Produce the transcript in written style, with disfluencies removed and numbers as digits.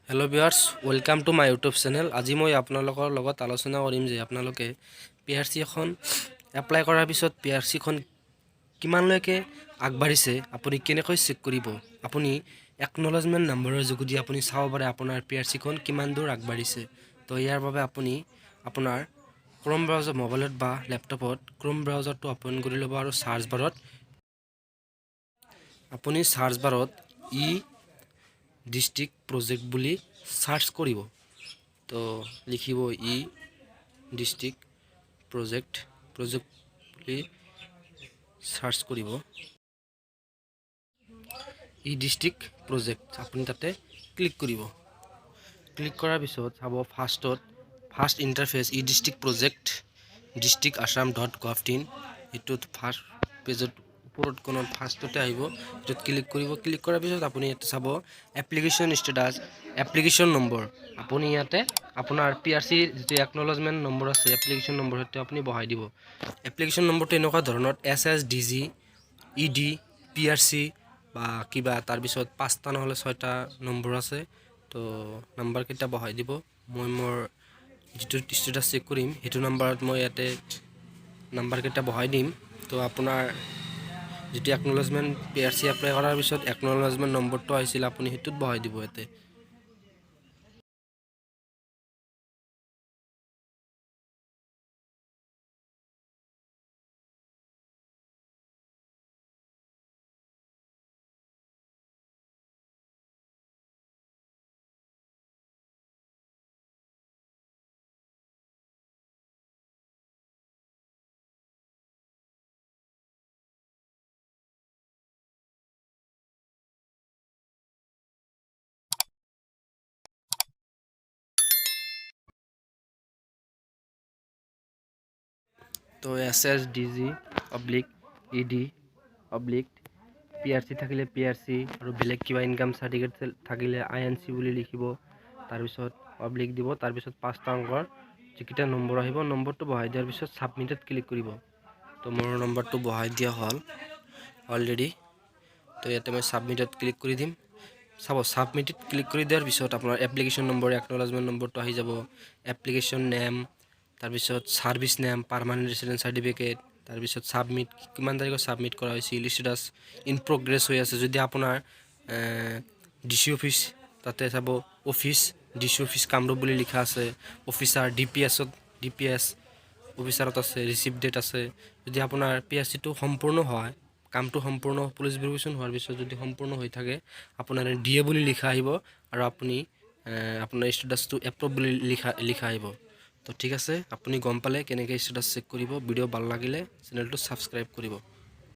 Hello viewers, welcome to my YouTube channel. আজি মই আপোনালোকৰ লগত আলোচনা কৰিম যে আপোনালোকে PRC এখন এপ্লাই কৰাৰ পিছত PRC খন কিমানলৈকে আগবাঢ়িছে আপুনি কেনেকৈ চেক কৰিব। আপুনি একনলেজমেন্ট নম্বৰৰ যোগেদি আপুনি চাব পাৰে আপোনাৰ PRC খন কিমান দূৰ আগবাঢ়িছে। তো ইয়াৰ বাবে আপুনি আপোনাৰ ক্ৰোম ব্ৰাউজাৰ মোবাইলত বা ল্যাপটপত ক্ৰোম ব্ৰাউজাৰটো ওপেন কৰি ল'ব আৰু সাৰ্চ বাৰত আপুনি সাৰ্চ বাৰত ডিস্ট্রিক্ট প্রজেক্ট বুলি সার্চ করিব। তো লিখিব ডিস্ট্রিক্ট প্রজেক্ট বুলি সার্চ করিব। ডিস্ট্রিক্ট প্রজেক্ট আপনি তাতে ক্লিক করিব। ক্লিক করার পিছত চাব first interface district project district assam.gov.in এটুত ফার্স্ট পেজত উপৰত কোণত ফাৰ্ষ্টতে আহিব। য'ত ক্লিক কৰিব। ক্লিক কৰাৰ পিছত আপুনি ইয়াতে চাব এপ্লিকেশ্যন ষ্টেটাছ এপ্লিকেশ্যন নম্বৰ। আপুনি ইয়াতে আপোনাৰ PRC যিটো একনলেজমেন্ট নম্বৰ আছে এপ্লিকেশ্যন নম্বৰ সেইটো আপুনি বহাই দিব। এপ্লিকেশ্যন নম্বৰটো এনেকুৱা ধৰণৰ SSDG ED PRC বা কিবা তাৰ পিছত 5টা নহলে 6টা নম্বৰ আছে। তো নাম্বাৰ কেইটা বহাই দিব। মই মোৰ যিটো ষ্টেটাছ চেক কৰিম সেইটো নাম্বাৰত মই ইয়াতে নাম্বাৰ কেইটা বহাই দিম। তো আপোনাৰ যেটি একনলেজমেন্ট PRC এপ্লাই কৰাৰ পিছত একনলেজমেন্ট নম্বৰটো আহিছিল আপুনি হেতুত বহাই দিব ইয়াতে। তো SSDG /ED PRC থাকিলে PRC আৰু বেলেগ কিবা ইনকাম সাৰ্টিফিকেট থাকিলে INC বুলি লিখিব। তাৰ পিছত অবলিক দিব। তাৰ পিছত 5টা অংকৰ যিকিটা নম্বৰ আহিব নম্বৰটো বহাই দিয়াৰ পিছত সাবমিটত ক্লিক কৰিব। তো মোৰ নম্বৰটো বহাই দিয়া হ'ল অলৰেডি। তো ইয়াতে মই সাবমিটত ক্লিক কৰি দিম। চাব সাবমিটত ক্লিক কৰি দিয়াৰ পিছত আপোনাৰ এপ্লিকেশ্যন নম্বৰ একনলেজমেন্ট নম্বৰটো আহি যাব। এপ্লিকেশ্যন নেম তাৰ পিছত সাৰ্ভিস নেম পাৰ্মানেন্ট ৰেসিডেন্স সাৰ্টিফিকেট তাৰ পিছত সাবমিট কিমান তাৰিখত সাবমিট কৰা হৈছিল ষ্টেটাছ ইন প্ৰগ্ৰেছ হৈ আছে। যদি আপোনাৰ ডিসি অফিস তাতে চাব অফিস ডিসি অফিস কামৰূপ বুলি লিখা আছে। অফিসাৰ DPS অফিসাৰত আছে। ৰিসিভ ডেট আছে। যদি আপোনাৰ PRCটো সম্পূৰ্ণ হয় কামটো সম্পূৰ্ণ পুলিচ ভেৰিফিকেশ্যন হোৱাৰ পিছত যদি সম্পূৰ্ণ হৈ থাকে আপোনাৰ DA বুলি লিখা আহিব আৰু আপুনি আপোনাৰ ষ্টেটাছটো এপ্ৰুভ বুলি লিখা আহিব। তো ঠিক আছে আপুনি গম পালে কেনেকৈ ষ্টেটাছ চেক কৰিব। ভিডিও ভাল লাগিলে চেনেলটো সাবস্ক্ৰাইব কৰিব।